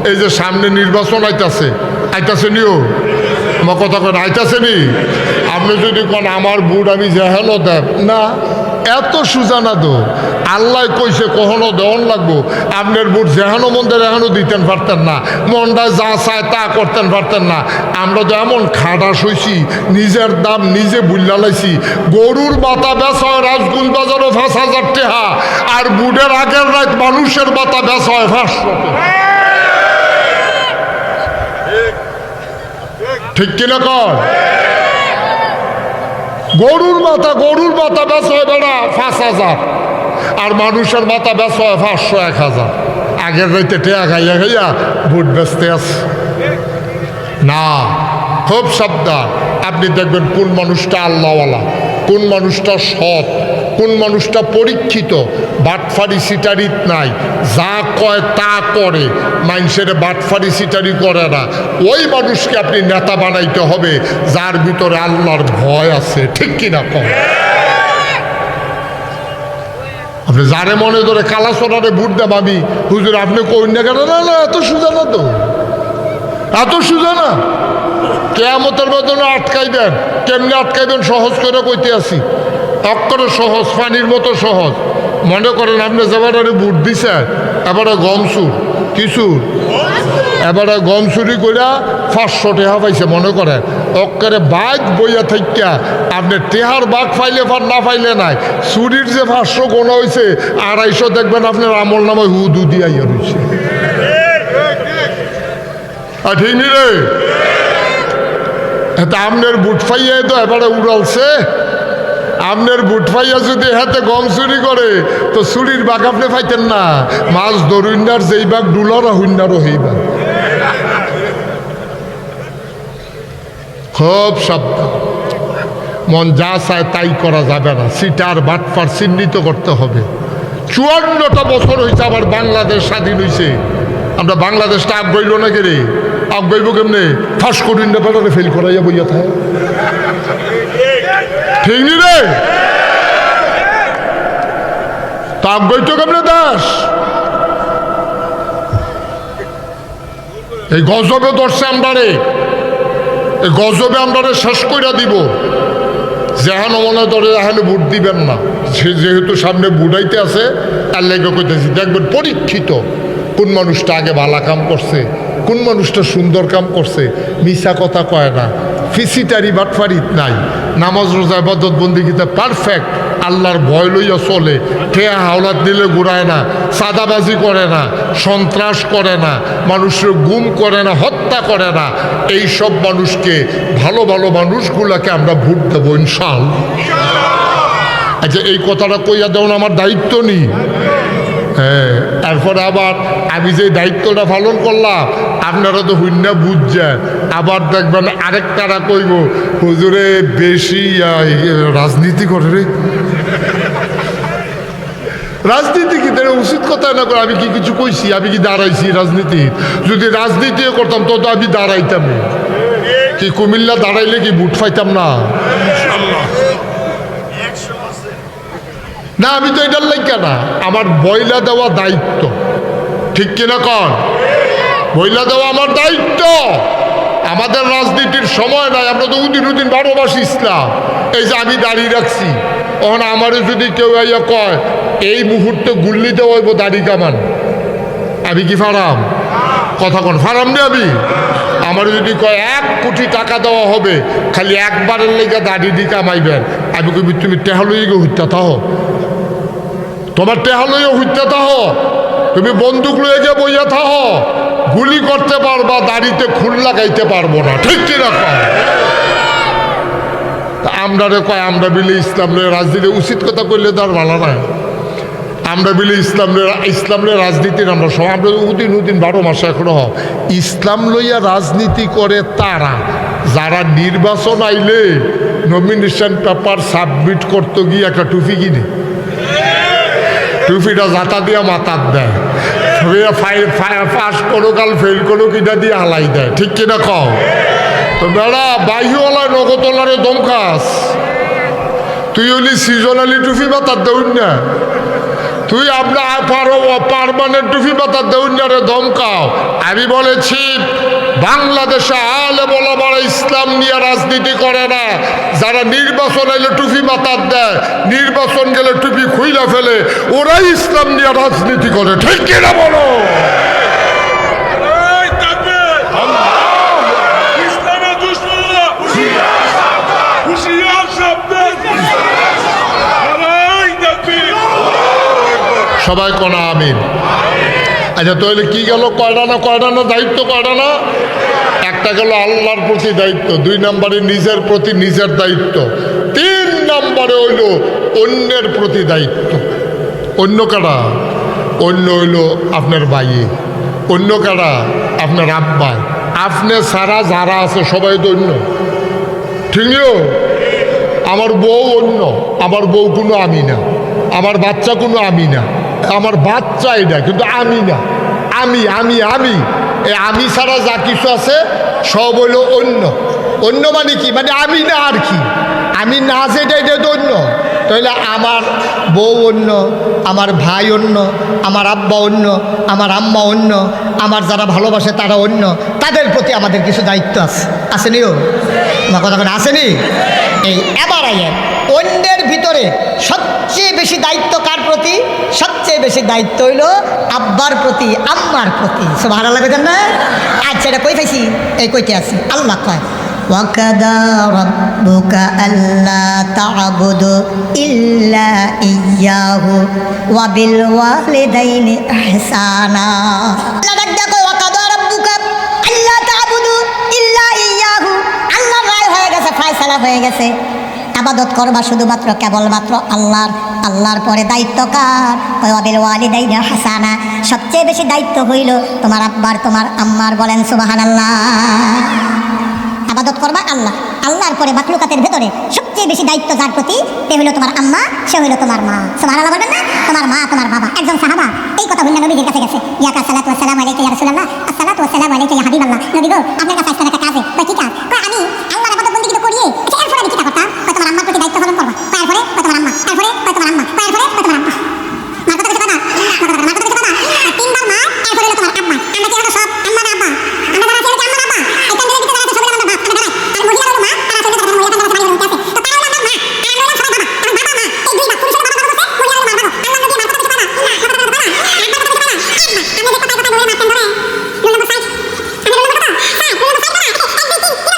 এই যে সামনে নির্বাচন আইতাছে নিও আমার কথা কেন আইতাছে নি? আপনি যদি কোন আমার বুট আমি যেহেন দেব না, এত সুজানা তো আল্লাহ কইছে কখনো দেওয়ান লাগবো। আপনার বুট যেহানো মন্দির এখনো দিতেন পারতেন না, মনটা যা চায় তা করতেন পারতেন না। আমরা তো এমন খাটাস হইছি, নিজের দাম নিজে বুল্লা লাইছি। গরুর বাতা বেচা হয় রাজগুন বাজারও ৫,০০০ টাকা, আর বুটের আগের রাত মানুষের বাতা বেচা হয় ৫০০ টাকা। ঠিক কিনা কর? গরুর মাথা বেচা হয় বেড়া ৫,০০০, আর মানুষের মাথা বেচা হয় ৫০০ ১,০০০। আগের রাইতে টেয়া খাইয়া ভোট বেচতে আছে না। খুব সাবধান। আপনি দেখবেন কোন মানুষটা আল্লাহওয়ালা, কোন মানুষটা সৎ, কোন মানুষটা পরীক্ষিত, বাটফারি সিটারি নাই, যা কয় তা করে, মানুষের বাটফারি সিটারি করে না। ওই মানুষকে আপনি নেতা বানাইতে হবে যার ভিতরে আল্লাহর ভয় আছে। ঠিক কিনা কম? আপনি যারে মনে ধরে কালাচোরারে বুট দেব আমি, হুজুর আপনি কইন না কেন? না এত সুজা না তো, এত সুজা না। কেয়ামতের বেদনা আটকাইবেন, কেমনি আটকাইবেন সহজ করে কইতে আসি। অক্ষরে সহজ, পানির মতো সহজ। মনে করেন আপনি যেবারে বুট দিছেন, এবারে গম চুর কিছুর, এবারে গম চুরি কইরা ৫০০ টাকা পাইছে মনে করেন। অক্ষরে বাঘ বইয়া থাকিয়া আপনি টেহার বাঘ পাইলে ফার না পাইলে নাই, চুরির যে ৫০০ গোনা হয়েছে ২৫০ দেখবেন আপনার আমল নামায় হুদু দিয়া রয়েছে। ঠিক নি রে? এটা আপনার বুট ফাইয়া তো এবারে উড়ালছে। আপনার বুট ফাইয়া যদি হাতে গম চুরি করে তো চুরির বাঘ আপনি পাইতেন না। মাছ ধরুইনার যেই বাঘ ডুলার হইনারও সেই বাঘ। খুব সাবধান। মন যা চায় তাই করা যাবে না। সিটার বাটপার চিহ্নিত করতে হবে। ৫৪টা বছর হয়েছে আবার বাংলাদেশ স্বাধীন হয়েছে। আমরা বাংলাদেশটা আগ্রহীল না কে রে? আগ্রহীব কেমনে? ফাঁস করিন না বেড়ারে ফেল করাইয়া বইয়া থাকে। ঠিক নি রে? তা আগ্রহীত কেমনে দাস? এই গজবে ধরছে আমরারে, এই গজবে আমরারে শেষ কইরা দিব। যেহান মনে ধরে এখানে ভোট দিবেন না। সে যেহেতু সামনে বুড়াইতে আছে তার লেগে কইতেছি, দেখবেন পরীক্ষিত কোন মানুষটা আগে ভালো কাম করছে, কোন মানুষটা সুন্দর কাম করছে, মিছা কথা কয় না, ফিসিটারি বাটফারিত নাই, নামাজ রোজা ইবাদত বন্দেগীতে পারফেক্ট, আল্লাহর ভয় লইয়া চলে, ঠেয়া হাওলাত দিলে ঘুরায় না, চাঁদাবাজি করে না, সন্ত্রাস করে না, মানুষের গুম করে না, হত্যা করে না। এই সব মানুষকে, ভালো ভালো মানুষগুলাকে আমরা ভোট দেবো ইনশাআল্লাহ। আচ্ছা এই কথাটা কইয়া দেওয়া আমার দায়িত্ব নেই। হ্যাঁ, তারপরে আবার আমি যে দায়িত্বটা পালন করলাম আপনারা তো হুন্না বুঝছেন। আবার দেখবেন আরেকটারা কইব হুজুরে বেশি রাজনীতি করে রে। রাজনীতি কি তাহলে উচিত কথা না করে? আমি কি কিছু কইছি? আমি কি দাঁড়াইছি রাজনীতি? যদি রাজনীতিও করতাম তো আমি দাঁড়াইতাম। কি কুমিল্লা দাঁড়াইলে কি বুট পাইতাম না? না আমি তো এটার লাইকা না, আমার বইলা দেওয়া দায়িত্ব। ঠিক কিনা কন? বইলা দেওয়া আমার দায়িত্ব। আমাদের রাজনীতির সময় নাই, আমরা তো উদিন 12 মাস ইসলাম। এই যে আমি দাঁড়িয়ে রাখছি, তখন আমারও যদি কেউ ইয়া কয় এই মুহূর্তে গুল্লি দেওয়া হইব দাড়ি কামান, আমি কি ফারাম? কথা কন ফারাম নি আমি? আমার যদি কয় ১ কোটি টাকা দেওয়া হবে খালি একবারের লেগে দাড়ি দিয়ে কামাইবেন, আমি কবি তুমি টেহা লইয়ে হত্যা থাহ, তোমার টেহা লইয়ে হত্যা থাহ, তুমি বন্দুক লইয়ে গিয়ে বইয়া থাহ, গুলি করতে পারবা, দাড়িতে খুল লাগাইতে পারবো না। ঠিক কিরকম? আমরা রে কয় আমরা বিলে ইসলাম লইয়া রাজনীতি, উচিত কথা কইলে তার ভালো না। আমরা বিলে ইসলাম লইয়া রাজনীতির আমরা সব, আমরা উদিন 12 মাস এখনো ইসলাম লইয়া রাজনীতি করে তারা যারা নির্বাচন আইলে নমিনেশন পেপার সাবমিট করতে গিয়ে একটা টুপি কিনে, টুপিটা জাতা দিয়া মাথার দেয়, পাস করো কাল ফেল করো কিনা দিয়ে হালাই দেয়। ঠিক কিনা কও? তো বেড়া বাহিওয়ালায় নগদলারে দম খাস, তুই হলি সিজনালি টুপি মাথার দেউন না, তুই আপনার পারমানেন্ট টুপি মাথা দেউন্যারে ধমকাও। আমি বলেছি বাংলাদেশে আলে বলা বড় ইসলাম নিয়ে রাজনীতি করে না। যারা নির্বাচন এলে টুপি মাথার দেয়, নির্বাচন গেলে টুপি খুইলা ফেলে, ওরাই ইসলাম নিয়ে রাজনীতি করে। ঠিক কিনা বলো? সবাই কোনা আমিন। আচ্ছা তাহলে কি গেল? কয়টা না দায়িত্ব? কয়টা না? একটা গেল আল্লাহর প্রতি দায়িত্ব, 2 নম্বরে নিজের প্রতি নিজের দায়িত্ব, 3 নম্বরে হইল অন্যের প্রতি দায়িত্ব। অন্য কারা? অন্য হইল আপনার ভাই, অন্য কারা? আপনার আব্বা। আপনি সারা যারা আছে সবাই তো অন্য। ঠিক না? আমার বউ অন্য, আমার বউ কোনো আমি না, আমার বাচ্চা কোনো আমি না, আমার বাচ্চা এটা কিন্তু আমি না। আমি আমি আমি এই আমি ছাড়া যা কিছু আছে সব হইল অন্য। অন্য মানে কি? মানে আমি না আর কি, আমি না যেটা এটা তো অন্য। তাহলে আমার বউ অন্য, আমার ভাই অন্য, আমার আব্বা অন্য, আমার আম্মা অন্য, আমার যারা ভালোবাসে তারা অন্য। তাদের প্রতি আমাদের কিছু দায়িত্ব আছে, আসেনিও? আমার কথা কোনো আসেনি? এই এবার আইয়ের অন্যের ভিতরে সবচেয়ে বেশি দায়িত্ব কার প্রতি? সবচেয়ে বেশি দায়িত্ব হইল আব্বার প্রতি, আম্মার প্রতি। সুবহানাল্লাহ কইতেন না? আচ্ছা এটা কই পাইছি? এই কইতে আছি। আল্লাহ কয় ওয়াকাদা রাব্বুকা আল্লা তা'বুদু ইল্লা ইয়্যাহু ওয়া বিল ওয়ালিদাইনি ইহসানা। আল্লাহ ডাক দেখো ওয়াকাদা রাব্বুকা আল্লা তা'বুদু ইল্লা ইয়্যাহু। আল্লাহ রায় হয়ে গেছে, ফয়সালা হয়ে গেছে, ইবাদত করবা শুধুমাত্র কেবলমাত্র আল্লাহর। আল্লাহর পরে দায়িত্ব কার? ওয়া বিল ওয়ালিদাইনি ইহসানা। সবচেয়ে বেশি দায়িত্ব হইল তোমার আব্বার, তোমার আম্মার। বলেন সুবহানাল্লাহ। ইবাদত করবা আল্লাহ, আল্লাহর পরে মাখলুকাতের ভেতরে সবচেয়ে বেশি দায়িত্ব যার প্রতি, সে হইল তোমার আম্মা, সে হইল তোমার মা। সুবহানাল্লাহ বলবেন না? তোমার মা, তোমার বাবা। একজন সাহাবা এই কথা বললেন নবীজির কাছে গেছে, ইয়া সালাতু ওয়া সালামু আলাইকা ইয়া রাসূলুল্লাহ, আসসালাতু ওয়া সালামু আলাইকা ইয়া হাবিবাল্লাহ। নবী গো, আপনার কাছে একটা কাজ আছে। কয় কি কাজ? কয় আমি আল্লাহর ইবাদত বন্দেগী তো করি, আচ্ছা এরপরে আমি কি করতাম? কয় তোমার আম্মার প্রতি দায়িত্ব পালন করবা। কয় এরপরে? কয় তোমার আম্মা। এরপরে? কয় তোমার আম্মা। কয় এরপরে? কয় তোমার আম্মা। মার কথা কিছু কথা না, মার কথা কিছু কথা না। 3বার মা, এরপরে হলো তোমার আব্বা। আমরা কি হলো সব আম্মা না আব্বা? আমরা যারা ছেলে কি আম্মা না আব্বা? এই ক্যান্ডেলে দিতে যারা আছে সবাই আমরা বাপ, আমরা দাঁড়াই। আর মহিলা হলো মা, তারা ছেলে কথা মহিলা তারা সবাই বলতে আছে। তো তারা হলো আমরা মা, আর আমরা হলো সবাই বাবা। আর বাবা মা, এই 2 ভাগ, পুরুষের বাবা বাবা বলতে, মহিলা হলো মা বাবা। আল্লাহ নবী মার কথা কিছু কথা না, মার কথা কিছু কথা না, আব্বার কথা কিছু কথা না। আম্মা, আমি যে কথা কথা বলে মারতেন ধরে। রুল নম্বর 5, আমি রুল নম্বর কত? 5, রুল নম্বর 5 না, 1 2 3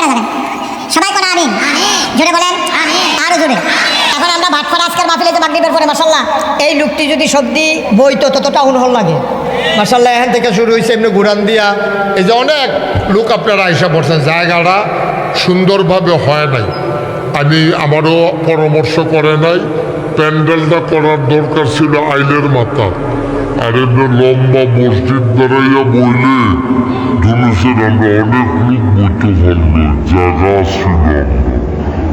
যাবেন। সবাই কোন আমিন, জোরে বলেন আরো জোরে। এখন আমরা ভাটপাড়া আজকের মাহফিলে মাগরিবের পরে মাশাআল্লাহ এই লোকটি যদি সত্যি বইতো ততটা হল লাগে মাশাআল্লাহ। এখান থেকে শুরু হয়েছে এমনি ঘুরান দিয়া। এই যে অনেক লোক আপনারা আইসা পড়ছেন, জায়গাটা সুন্দরভাবে হয় নাই। আমি আমারও পরামর্শ করে নাই, প্যান্ডেলটা করার দরকার ছিল আইলের মাথা। আর এমনি লম্বা মসজিদ বেড়াইয়া বইলে ধনুষের আমরা অনেক লোক বইতে পারলো, জায়গা ছিল জায়গার সামনের দিকে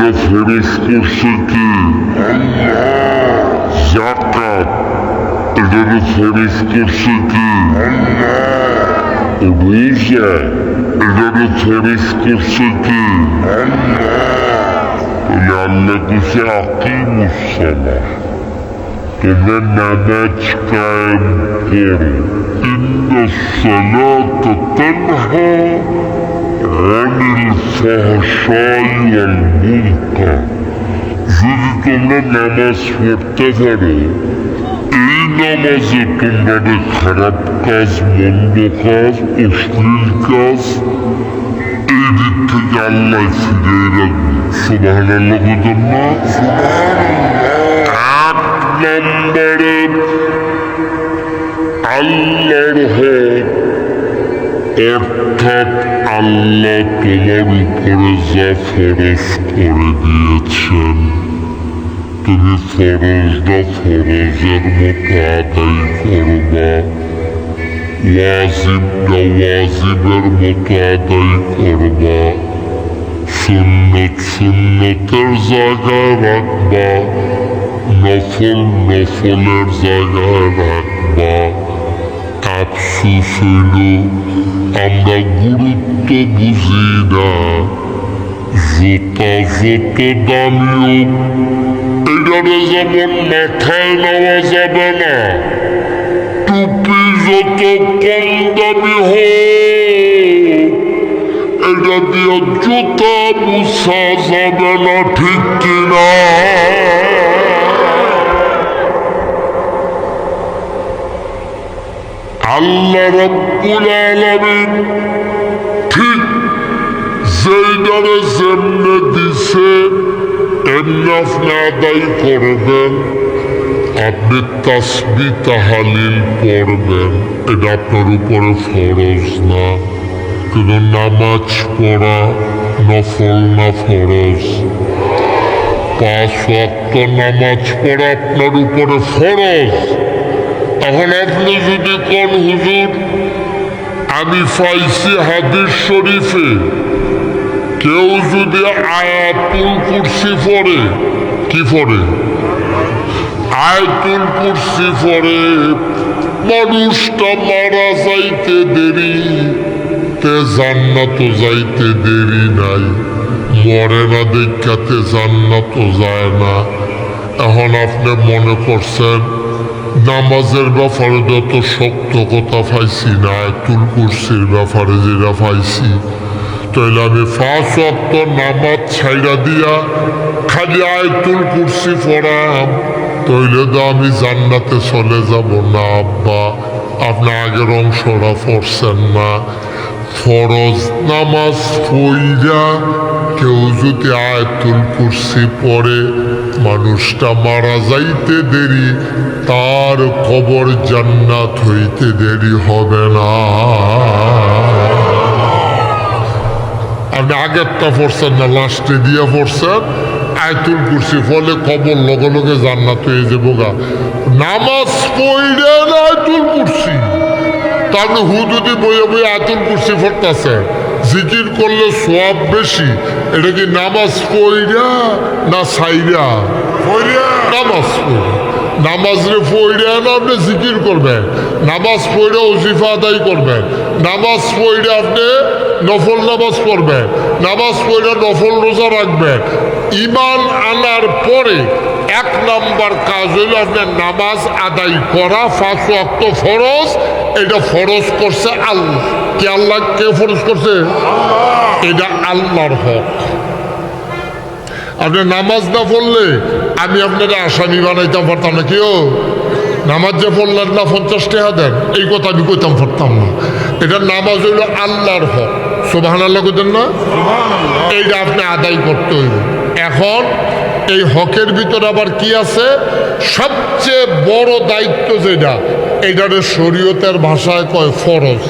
এটা ফরজ করছে কে? যাকাত এটাকে ফরজ করছে কে? রোজা এটাকে ফরজ করছে কে? তাহলে আল্লাহ কইছে আকিমুস সালাহ, তোমরা নামাজ কায়েম করো। ইন্নাস সালাতা তানহা আনিল ফাহশাই ওয়াল মুনকার। যদি তোমরা নামাজ পড়তে পারো, এই নামাজে তোমরা খারাপ কাজ, মন্দ কাজ, অশ্লীল কাজ এই দিক থেকে আল্লাহ ফিরিয়ে রাখবে। সুবহানাল্লাহ বলতেন না? এক নম্বরে আল্লাহর হক, অর্থাৎ আল্লাহ তোমার উপরে যা ফরজ করে দিয়েছেন তুমি ফরজটা ফরজের মতো আদায় করবা, ওয়াজিবটা ওয়াজিবের মতো আদায় করবা, সুন্নত সুন্নতের জায়গায় রাখবা, নফল নফলের জায়গায় রাখবা। আফসোস হইল আমরা গুরুত্ব বুঝি না। জুতা যত দামি হোক এটারে যেমন মাথায় নেওয়া যাবে না, টুপি যত কম দামি হোক এটা দিয়ে জুতা মুছা যাবে না, ঠিক কিনা? আল্লাহ রাব্বুল আলামিন ঠিক যেইটারে যেমনে দিছে এমনি আপনি আদায় করবেন। আপনি তাসবিহ তাহলিল পড়বেন, এটা আপনার উপরে ফরজ না, কিন্তু নামাজ পড়া নফল না ফরজ? 5 ওয়াক্ত নামাজ পড়া আপনার উপরে ফরজ। এখন আপনি যদি কোন হুজুর আমি পাইছি হাদিস শরীফে কেউ যদি আয়াতুল কুরসি পড়ে, কি পড়ে? আয়াতুল কুরসি পড়ে, মানুষটা মারা যাইতে দেরি তে জান্নাত যাইতে দেরি নাই, মরে না দেখাতে জান্নাত যায় না। এখন আপনি মনে করছেন নামাজের ব্যাপারে যত শক্ত কথা পাইছি না, আয়াতুল কুরসির ব্যাপারে যেটা পাইছি, তাহলে আমি 5 ওয়াক্ত নামাজ ছাইড়া দিয়া খালি আয়াতুল কুরসি পড়াম, তাইলে তো আমি জান্নাতে চলে যাব না। আব্বা, আপনি আগের অংশটা পড়ছেন না। ফরজ নামাজ পইরা কেউ যদি আয়াতুল কুরসি পড়ে, মানুষটা মারা যাইতে দেরি, তার কবর জান্নাত হইতে দেরি হবে না। আপনি আগেরটা পড়ছেন না, লাস্টে দিয়ে পড়ছেন আয়াতুল কুরসি, ফলে কবর লগে লগে জান্নাত হয়ে যাবো গা। নামাজ পড়ে না আয়াতুল কুরসি, তাহলে হুদুদি বইয়ে বইয়ে আয়াতুল কুরসি পড়তেছে, জিকির করলে সওয়াব বেশি। এটা কি নামাজ পড়া না সাইরা? নামাজ পড়া। নামাজ রে পড়া না আপনি জিকির করবেন, নামাজ পড়ে ওজিফা আদায় করবেন, নামাজ পড়ে আপনি নফল নামাজ পড়বেন, নামাজ পড়ে নফল রোজা রাখবেন। ঈমান আনার পরে 1 নাম্বার কাজ হইল আপনার নামাজ আদায় করা। 5 ওয়াক্ত ফরজ, এটা ফরজ করছে আল্লাহ। কি আল্লাহ কে ফরজ করছে? এটা আল্লাহর হক। আপনি নামাজ না পড়লে আমি আপনারা আসামি বানাইতাম পারতাম না। কেউ নামাজ যে পড়লেন না 50 টাকা দেন, এই কথা আমি কইতাম পারতাম না। এটা নামাজ হইল আল্লাহর হক। সুবহানাল্লাহ কইতেন না? এইটা আপনি আদায় করতে হইব। এখন এই হকের ভিতরে আবার কি আছে? সবচেয়ে বড় দায়িত্ব যেটা, এইটারে শরীয়তের ভাষায় কয় ফরজ।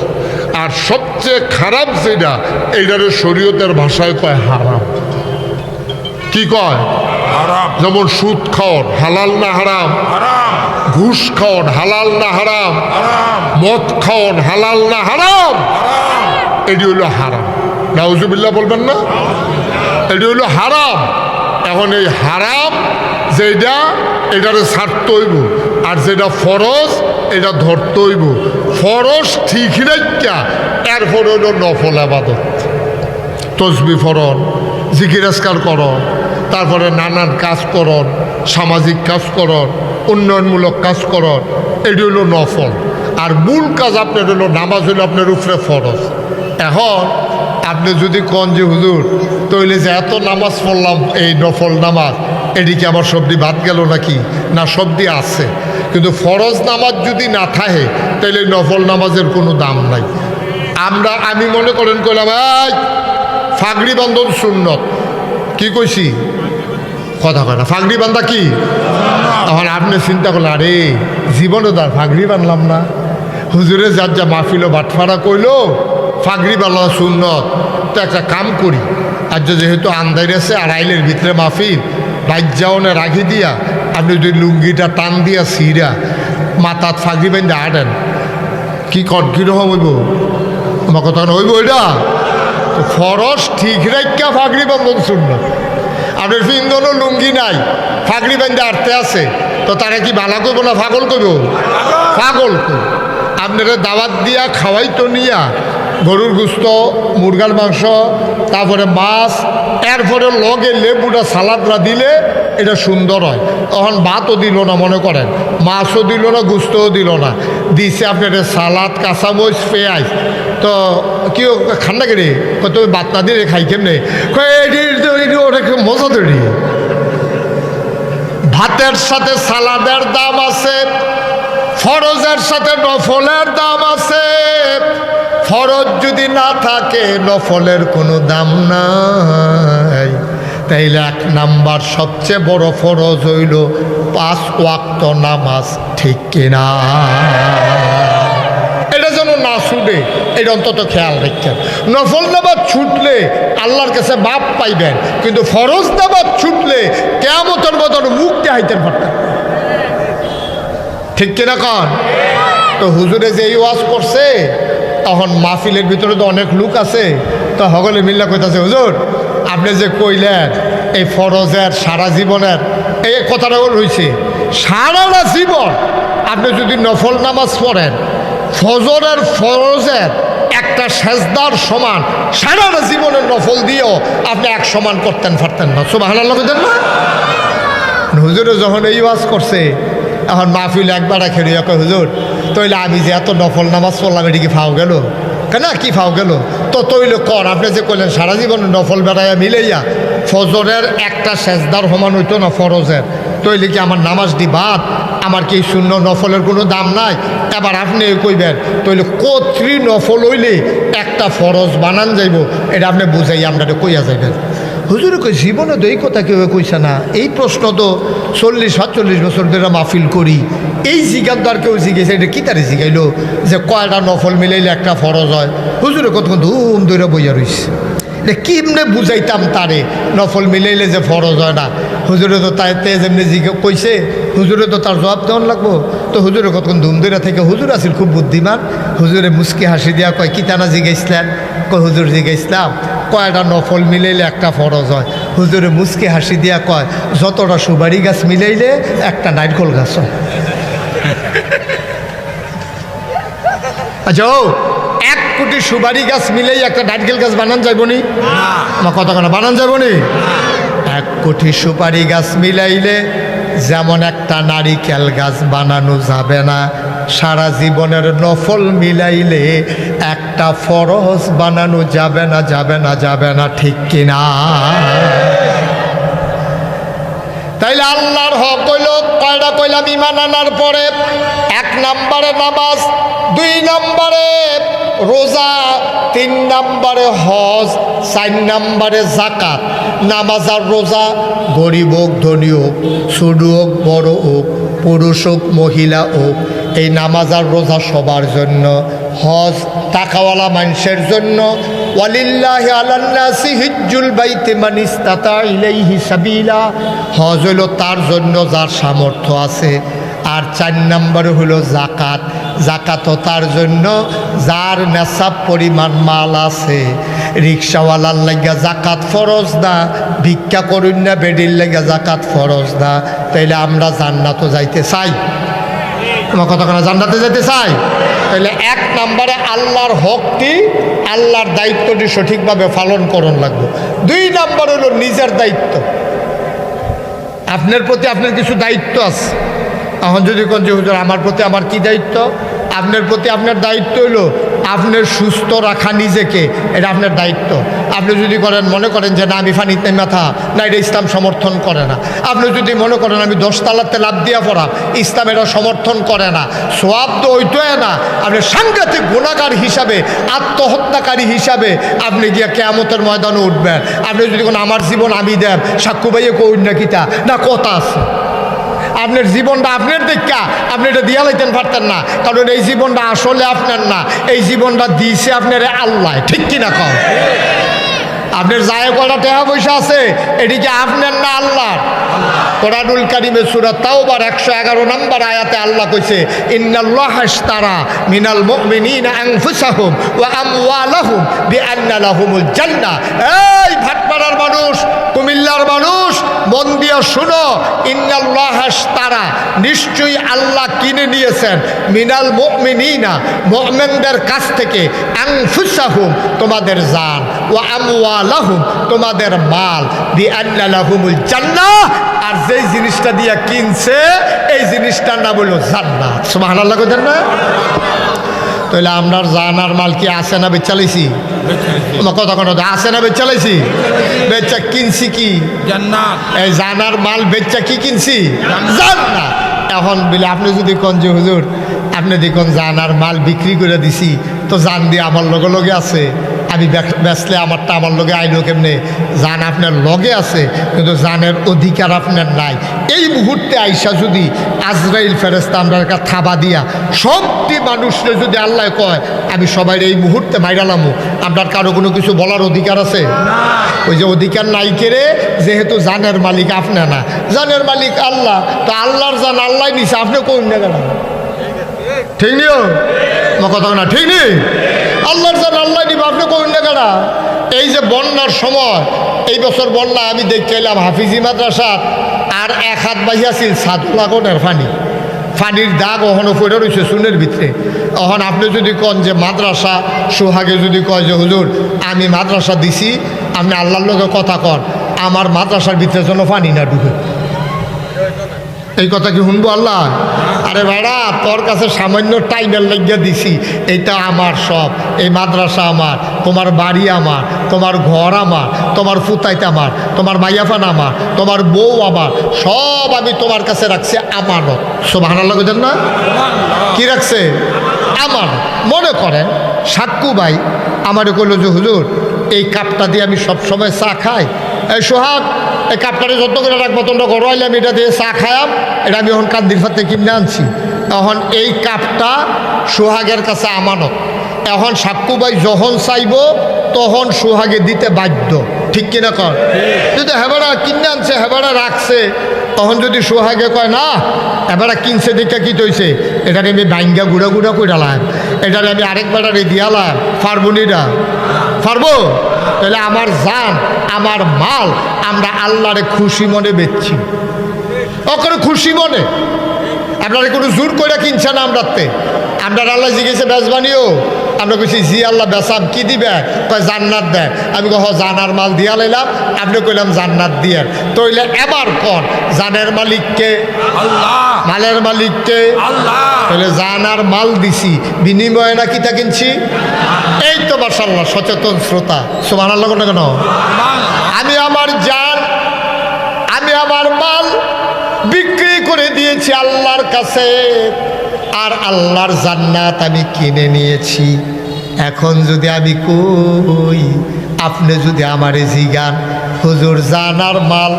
আর সবচেয়ে খারাপ যেটা, এইটারে শরীয়তের ভাষায় কয় হারাম। কি কয়? হারাম। যেমন সুদ খাওয়ার হালাল না হারাম? হারাম। ঘুষ খাওয়ার হালাল না হারাম? হারাম। মদ খাওয়ার হালাল না হারাম? হারাম। এটি হইল হারাম। নাউজুবিল্লাহ বলবেন না? এটি হইল হারাম। এখন এই হারাম যেটা এটারে ছাড়তে হইব, আর যেটা ফরজ এটা ধরতে হইব। ফরজ ঠিক রাখা এরপরে হইল নফল আবাদত, তসবি ফরন, জিকির আজকার করন, তারপরে নানান কাজ করন, সামাজিক কাজ করন, উন্নয়নমূলক কাজ করন, এটি হলো নফল। আর মূল কাজ আপনার হলো নামাজ, হলো আপনার উপরে ফরজ। এখন আপনি যদি কন যে হুজুর তৈলে যে এত নামাজ পড়লাম এই নফল নামাজ, এদিকে আমার সবদি বাদ গেল নাকি? না, সবদি আছে, কিন্তু ফরজ নামাজ যদি না থাকে তাহলে নফল নামাজের কোনো দাম নাই। আমি মনে করেন কইলাম এই ফাগড়ি বান্ধন সুন্নত, কি কইছি? কথা কয় না, ফাগড়ি বান্ধা কি? তখন আপনি চিন্তা করলেন আরে জীবনে তার ফাগড়ি বানলাম না। হুজুরে যার যা মাহফিল বাটফাড়া কইলো ফাগড়ি বানলা সুন্নত, তো একটা কাম করি, আর যেহেতু আন্দাই আছে আর আইলের ভিতরে মাহফিল বাইর যাওনে রাখি দিয়া আপনি যদি লুঙ্গিটা টান দিয়া সিরা মাথাত ফাগড়ি বান্ধে আটেন, কি কন কীরকম হইব? আমার কথা হইব ওইটা তো ফরজ ঠিক রাখা ফাগড়ি বান্ধন সুন্নত। আপনার পিন্দনও লুঙ্গি নাই, ফাগড়ি বান্ধে আটতে আছে, তো তারা কি বালা করবো না পাগল করবো? পাগল করব। আপনারা দাওয়াত দিয়া খাওয়াই তো নিয়া গরুর গুস্ত, মুরগার মাংস, তারপরে মাছ, এরপরে লগে লেবুটা সালাদরা দিলে এটা সুন্দর হয়। তখন ভাতও দিল না, মনে করেন মাছও দিল না, গুস্তও দিল না, দিছে আপনার সালাদ, কাঁচামরিচ, পেঁয়াজ। তো কি খান্না কেড়ে তুমি ভাত না দিলে খাই কেমনে? মজা তৈরি। ভাতের সাথে সালাদের দাম আছে, ফরজের সাথে নফলের দাম আছে। ফরজ যদি না থাকে নফলের কোনো দাম নাই। তাইলে 1 নাম্বার সবচেয়ে বড় ফরজ হইল 5 ওয়াক্ত নামাজ, ঠিক কিনা? এটা যেন না ছুটে, এটা অন্তত খেয়াল রাখছেন। নফল নামাজ ছুটলে আল্লাহর কাছে মাপ পাইবেন, কিন্তু ফরজ নামাজ ছুটলে কিয়ামতের মতন মুক্তি হাইতে পারতেন, ঠিক কিনা কন? তো হুজুরে যে ওয়াজ করছে, তখন মাহফিলের ভিতরে তো অনেক লোক আছে, তো সকলে মিল্লা কইতাছে হুজুর আপনি যে কইলেন এই ফরজের সারা জীবনের এই কথাটা হয়েছে, সারাটা জীবন আপনি যদি নফল নামাজ পড়েন ফজরের ফরজের একটা সেজদার সমান সারাটা জীবনের নফল দিয়েও আপনি এক সমান করতেন পারতেন না। সুবহানাল্লাহ কইতেন না? হুজুরে যখন এই ওয়াজ করছে, এখন মাহফিল একবার খেয়ে কয় হুজুর তৈলে আমি যে এত নফল নামাজ পড়লাম এটি কি ফাও গেল? কেন কি ফাও গেল? তো তৈলে কর, আপনি যে কইলেন সারা জীবন নফল বেড়াইয়া মিলাইয়া ফজরের একটা সেজদার সমান হইতো না ফরজের, তৈলে কি আমার নামাজ দি বাদ? আমার কি শূন্য নফলের কোনো দাম নাই? এবার আপনি কইবেন তৈলে কত্রি নফল হইলে একটা ফরজ বানান যাইব, এটা আপনি বুঝাই আমরা কইয়া যাইবেন। হুজুরে কই জীবনে তো এই কথা কেউ কইছে না। এই প্রশ্ন তো 40-47 বছর ধরে মাহফিল করি, এই জিজ্ঞাসার কেউ জিজ্ঞেস এটা কি তারে জিগাইলো যে কয়টা নফল মিলাইলে একটা ফরজ হয়? হুজুরে কতক্ষণ ধুম ধরে বইয়া রইছে, এটা কিমনে বুঝাইতাম তারে নফল মিলাইলে যে ফরজ হয় না? হুজুরে তো তাই যেমনি কইছে, হুজুরে তো তার জবাব দেওয়ান লাগবো। তো হুজুরে কতক্ষণ ধুম ধরে থেকে, হুজুর আসিল খুব বুদ্ধিমান, হুজুরে মুস্কি হাসি দিয়া কয় কি টানা জিগাইছিলেন? কয় হুজুর জিগাইছিলাম কয়টা নফল মিলাইলে একটা ফরজ হয়? হুজুরে মুস্কি হাসি দিয়া কয় যতটা সুবারি গাছ মিলাইলে একটা নারকল গাছ হয়। আচ্ছা ও 1 কোটি সুবারি গাছ মিলেই একটা নারকেল গাছ বানান যাইবনি? আমার কথা কেন বানান যাইবনি? 1 কোটি সুপারি গাছ মিলাইলে যেমন একটা নারিকেল গাছ বানানো যাবে না, সারা জীবনের নফল মিলাইলে একটা ফরজ বানানো যাবে না, যাবে না, যাবে না, ঠিক কিনা? তাইলে আল্লাহর হক হইল কয়টা কইলাম ইমান আনার পরে? 1 নম্বরে নামাজ, 2 নম্বরে রোজা, 3 নম্বরে হজ, 4 নম্বরে জাকাত। নামাজ আর রোজা গরিব হোক ধনী হোক, ছোট হোক বড় হোক, পুরুষ হোক মহিলা হোক, এই নামাজ আর রোজা সবার জন্য। হজ টাকাওয়ালা মানুষের জন্য। ওয়ালিল্লাহি আলান নাসি হিজ্জুল বাইতি মান ইসতাতা ইলাইহি সাবিলা। হজ হইল তার জন্য যার সামর্থ্য আছে। আর 4 নম্বর হলো জাকাত। জাকাত তার জন্য যার নেশাব পরিমাণ মাল আছে। রিক্সাওয়ালার লাগিয়া জাকাত ফরজ না, ভিক্ষা করুন না বেডির লাগিয়া জাকাত ফরজ না। তাইলে আমরা জান্নাতও যাইতে চাই, আমার কথা কেন, জান্নাতে যেতে চাই। তাহলে 1 নম্বরে আল্লাহর হকটি, আল্লাহর দায়িত্বটি সঠিকভাবে পালন করণ লাগবে। 2 নম্বর হলো নিজের দায়িত্ব। আপনার প্রতি আপনার কিছু দায়িত্ব আছে। এখন যদি কোন যে হুজুর আমার প্রতি আমার কি দায়িত্ব, আপনার প্রতি আপনার দায়িত্ব হলো আপনার সুস্থ রাখা নিজেকে, এটা আপনার দায়িত্ব। আপনি যদি করেন মনে করেন যে না আমি ফানিতে মাথা, না এটা ইসলাম সমর্থন করে না। আপনি যদি মনে করেন আমি 10 তালাতে লাভ দিয়া পড়া, ইসলাম এটা সমর্থন করে না। সোয়াব তো ওইটাই না, আপনি সাংঘাতিক গুণাগার হিসাবে, আত্মহত্যাকারী হিসাবে আপনি গিয়া কেয়ামতের ময়দানে উঠবেন। আপনি যদি কোন আমার জীবন আমি দেব, সাক্ষ্য ভাইয়ে কইন না কিতা না কথা আছে। আপনার জীবনটা আপনার দেখা আপনি এটা দিয়া লাইতেন পারতেন না, কারণ এই জীবনটা আসলে আপনার না, এই জীবনটা দিয়েছে আপনার আল্লাহ। ঠিক কিনা কম? আপনার যায় কটা টাকা পয়সা আছে, এটিকে আপনার না আল্লাহর? কোরআনুল কারীমে সূরা তাওবার 111 নম্বর আয়াতে আল্লাহ কইছে ইন্নাল্লাহা ইশতারা মিনাল মুমিনিনা আনফুসাহুম ওয়া আমওয়ালাহুম বিআন্না লাহুমুল জান্নাহ। এই ভাটপাড়ার মানুষ, কুমিল্লার মানুষ, মন দিয়ে শুনো, ইন্নাল্লাহা ইশতারা, নিশ্চয়ই আল্লাহ কিনে নিয়েছেন, মিনাল মুমিনিনা, মুমিনদের কাছ থেকে, আনফুসাহুম তোমাদের জান, ওয়া আমওয়ালাহুম তোমাদের মাল, বিআন্না লাহুমুল জান্নাহ, আর যেই জিনিসটা দিয়া কিনছে এই জিনিসটার নাম হলো জান্নাত। সুবহানাল্লাহ কইতেন না? তাহলে আপনার জান আর মাল কি আছে না বেচালাইছি? কথা কোনো আছে না বেচালাইছি? বেচা কিনছি কি? জান্নাত। এই জান আর মাল বেচা কি কিনছি? জান্নাত। এখন বলে আপনি যদি কোন যে হুজুর আপনি দেখুন জান আর মাল বিক্রি করে দিছি, তো জান দিয়ে আমার লগে লগে আছে, আমি বেচলে আমারটা আমার লগে আইলো কেমনে? জান আপনার লগে আছে কিন্তু জানের অধিকার আপনার নাই। এই মুহূর্তে আইসা যদি আজরাইল ফেরেশতা আমরা থাবা দিয়া সবটি মানুষরে যদি আল্লাহ কয় আমি সবাই এই মুহূর্তে মাইরালামু, আপনার কারো কোনো কিছু বলার অধিকার আছে? ওই যে অধিকার নাই কেড়ে, যেহেতু জানের মালিক আপনি না, জানের মালিক আল্লাহ, তো আল্লাহর জান আল্লাহ নিছে, আপনি কোন না গেল? ঠিক নিও কথা না, ঠিক নেই? আল্লাহর জান আল্লাহ নিবে, আপনি কোন না কেনা? এই যে বন্যার সময়, এই বছর বন্যা আমি দেখতে এলাম হাফিজি মাদ্রাসা আর 1 হাত বাইয়াছিল সাদুলাগনের ফানির দাগ ওখানে পড়ে রয়েছে চুনের ভিতরে। এখন আপনি যদি কন যে মাদ্রাসা সোহাগে যদি কয় যে হুজুর আমি মাদ্রাসা দিছি, আপনি আল্লাহর লোকে কথা কন, আমার মাদ্রাসার ভিতরে যেন পানি না ঢুকে, এই কথা কি শুনবো আল্লাহ? আরে ভাইরা তোর কাছে সামান্য টাইমের লাগিয়া দিছি, এইটা আমার সব, এই মাদ্রাসা আমার, তোমার বাড়ি আমার, তোমার ঘর আমার, তোমার ফুতাইতে আমার, তোমার মাইয়াফান আমার, তোমার বউ আমার, সব আমি তোমার কাছে রাখছি আমানত। সুবহানাল্লাহ কইতেন না? কি রাখছে? আমার। মনে করেন সাক্কু ভাই আমারে কইল যে হুজুর এই কাপটা দিয়ে আমি সবসময় চা খাই, এই সোহাগ এই কাপটারে যত্ন করে রাখবো, তোমরা ঘর আইলাম এটা দিয়ে চা খায়াম, এটা আমি এখন কান্দির ফাতে কিনে আনছি। এখন এই কাপটা সোহাগের কাছে আমানত। এখন সাক্কু ভাই যখন চাইব তখন সোহাগে দিতে বাধ্য। ঠিক কিনা কর? যদি হেবারা কিনে আনছে, হেবারা রাখছে, তখন যদি সোহাগে কয় না এবারে কিনছে দেখে কি তৈছে, এটারে আমি বাইঙ্গা গুঁড়া গুঁড়া করে ডালাম, এটারে আমি আরেকবারে দিয়ালাম, পারবো নিরা? পারবো? তাহলে আমার জান আমার মাল আমরা আল্লাহরে খুশি মনে বেচছি, ওখানে খুশি মনে। আপনারা কোনো জোর করে কিনছে না আমরাতে, আমরা আল্লাহ জিজ্ঞেসে বেচবানিও, আমরা কইছি জি আল্লাহ বেচাম, কি দিবে? কয় জান্নাত দেয়। আমি কহ জানার মাল দিয়া লাইলাম, আপনি কইলাম জান্নাত দিয়ে। তইলে এবার কন জানের মালিককে? আল্লাহ। মালের মালিককে? আল্লাহ। তাহলে জানার মাল দিছি, বিনিময়ে না কিতা কিনছি? এই তো মাশাআল্লাহ সচেতন শ্রোতা। সুবহানাল্লাহ কোন কেন? আমি আমার জান, আমি আমার মাল বিক্রি করে দিয়েছি আল্লাহর কাছে, আর আল্লাহর জান্নাত আমি কিনে নিয়েছি। এখন যদি আমি কই, আপনি যদি আমারে জিগান হুজুর জানার মাল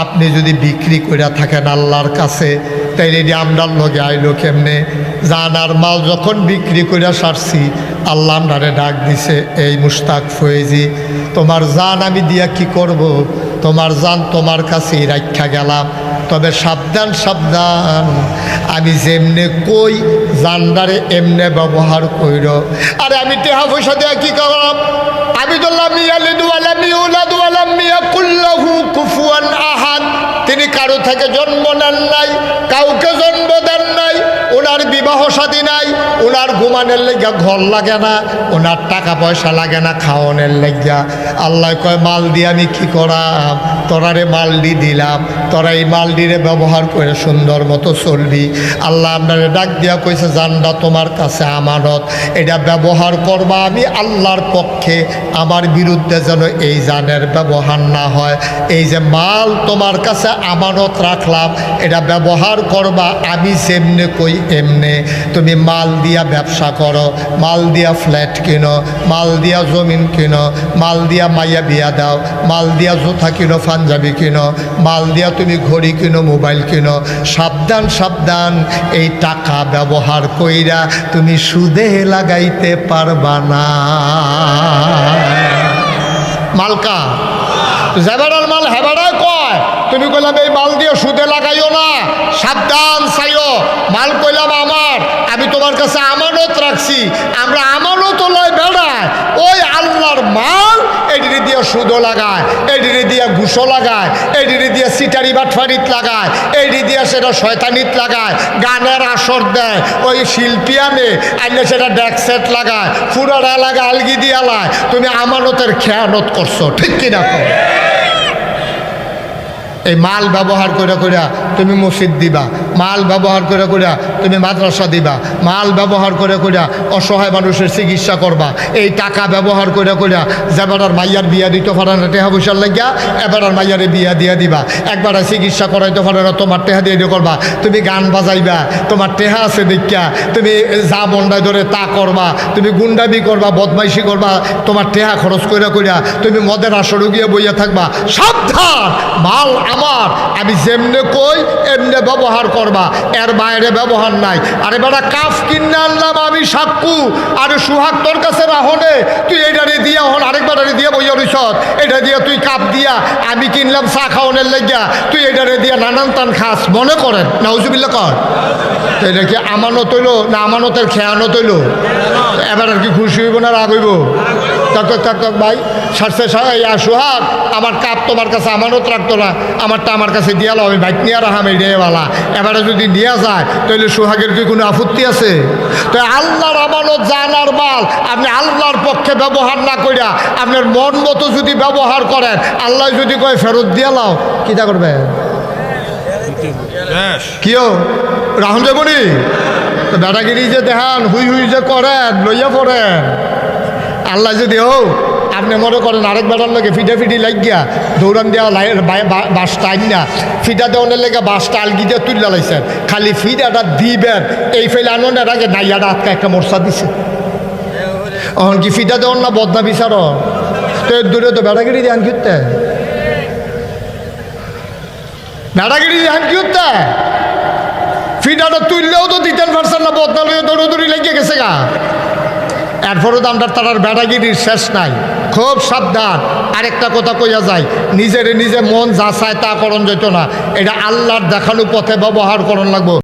আপনি যদি বিক্রি করে থাকেন আল্লাহর কাছে, তাইলে এটি আমরার লগে আইলো কেমনে? জানার মাল যখন বিক্রি করে সারছি, আল্লাহ আমরারে ডাক দিছে, এই মুশতাক ফয়েজি তোমার জান আমি দিয়া কি করব? তোমার জান তোমার কাছেই রাখা গেলাম, তবে সাবধান সাবধান, আমি যেমনে কই জানদারে এমনে ব্যবহার কইর। আরে আমি টেহা পয়সা দেওয়া কি করলাম? আমি তো লাম ইয়ালিদ ওয়া লাম ইউলাদ ওয়া লাম ইয়াকুল লাহু কুফুয়ান আহাদ। তিনি কারো থেকে জন্ম নেন নাই, কাউকে জন্ম দেন নাই, ওনার বিবাহ শাদী নাই, ওনার ঘুমানোর লেগা ঘর লাগে না, ওনার টাকা পয়সা লাগে না খাওয়ানোর লেগা। আল্লাহ কয় মাল দিয়ে আমি কি করাম? তোরারে মালডি দিলাম, তোরা এই মালডিরে ব্যবহার করে সুন্দর মতো চলবি। আল্লাহ আপনারে ডাক দিয়া কইছে জানটা তোমার কাছে আমানত, এটা ব্যবহার করবা আমি আল্লাহর পক্ষে, আমার বিরুদ্ধে যেন এই জানের ব্যবহার না হয়। এই যে মাল তোমার কাছে আমানত রাখলাম, এটা ব্যবহার করবা আমি যেমনে কই এমনে। তুমি মাল দিয়া ব্যবসা করো, মাল দিয়া ফ্ল্যাট কিনো, মাল দিয়া জমিন কিনো, মাল দিয়া মাইয়া বিয়া দাও, মাল দিয়া জুতা কিনো, পাঞ্জাবি কিনো, মাল দিয়া তুমি ঘড়ি কিনো, মোবাইল কিনো। সাবধান সাবধান, এই টাকা ব্যবহার কইরা তুমি সুদে লাগাইতে পারবা না। মালকা জেবারাল মাল হেবারায় কয়, তুমি কইলাম এই মাল দিয়ে সুদে লাগাইও না, সাবধান চাইও। মাল কইলাম আমার, আমি তোমার কাছে আমানত রাখছি। আমরা আমানত লয় বেড়ায়, ওই আল্লাহর মাল এডিরে দিয়ে সুদও লাগায়, এডিরে দিয়ে ঘুষও লাগায়, এডিরে দিয়ে সিটারি বাটফারিত লাগায়, এডি দিয়ে সেটা শয়তানিত লাগায়, গানের আসর দেয়, ওই শিল্পী আনে আইলে সেটা ডেকসেট লাগায়, ফুরারা লাগায়, আলগি দিয়া লায়। তুমি আমানতের খেয়ানত করছো, ঠিক কিনা? এই মাল ব্যবহার করে করে তুমি মসজিদ দিবা, মাল ব্যবহার করে করে তুমি মাদ্রাসা দিবা, মাল ব্যবহার করে করে অসহায় মানুষের চিকিৎসা করবা। এই টাকা ব্যবহার করে করে যেবারার মাইয়ার বিয়া দিতে পারে না টেহা পয়সার লাগিয়া, এবারার মাইয়ারে বিয়া দিয়া দিবা। একবার চিকিৎসা করাইতে পারে না, তোমার টেহা দিয়ে দিয়ে করবা। তুমি গান বাজাইবা, তোমার টেহা আছে দেখিয়া তুমি যা বন্ডায় ধরে তা করবা। তুমি গুন্ডাবি করবা, বদমাইশি করবা, তোমার টেহা খরচ করে করিয়া তুমি মদের আসরে গিয়ে বইয়া থাকবা। সাবধান, মাল আমার, আমি যেমনে কই এমনে ব্যবহার করবা, এর বাইরে ব্যবহার নাই। আরে বেটা কাফ কিনে আনলাম আমি সাক্কু, আরে সুহাগ তোর কাছে রাহনে, তুই এইটারে দিয়া হন আরেকবারে দিয়া বইয়া রইছ, এটা দিয়া তুই কাপ দিয়া আমি কিনলাম চা খাওয়ানোর লাগিয়া, তুই এইটারে দিয়া নানান তান খাস। মনে করেন নাউজুবিল্লাহ কর, তো এটা কি আমানত হইল না আমানতের খেয়ানত হইল? এবার আর কি খুশি হইব না রাগ হইব? থাক ভাই, সারছে সুহাগ আমার কাপ তোমার কাছে আমানত রাখতো না, আমারটা আমার কাছে দিয়ালো, আমি বাইক নিয়ে রাখাম এই রেওয়ালা। এবারে যদি নিয়ে যায় তাহলে সুহাগের কি কোনো আপত্তি আছে? তো আল্লাহর আমানত জানার মাল আপনি আল্লাহর পক্ষে ব্যবহার না করিয়া আপনার মন মতো যদি ব্যবহার করেন, আল্লাহ যদি কয় ফেরত দিয়ে লাও, কিটা করবে? কিও রাহুল যাবনি বেটাগিরি যে দেখান, হুই যে করেন, লইয়া পড়েন। আল্লাহ যদি হোক আপনি মনে করেন আরেক বেটার লোকে ফিটি লাগিয়া দৌড়ান দেওয়া বাসটা আইন না, ফিটা দেওয়ানের লেগে বাসটা আলগি দিয়ে তুলে লাইছেন, খালি ফিটাটা দিবেন এই ফেলে আনোনের আগে নাইয়াটা আটকা একটা মোর্চা দিছে। এখন কি ফিটা দেওয়ার না বদনা বিচার? তো এর দূরে তো বেটাগিরি ধ্যান করতে, বেটাগিরি ধ্যান কি করতে? ফিটাটা তুললেও তো দিতেন পারছেন না, বদনা লইয়ে দৌড়ি লেগে গেছে গা। এরপরও তো আমরা তার বেড়াগিরির শেষ নাই। খুব সাবধান। আরেকটা কথা কইয়া যায়, নিজে মন যা চায় তা করণ যেত না, এটা আল্লাহর দেখানো পথে ব্যবহার করণ লাগবো।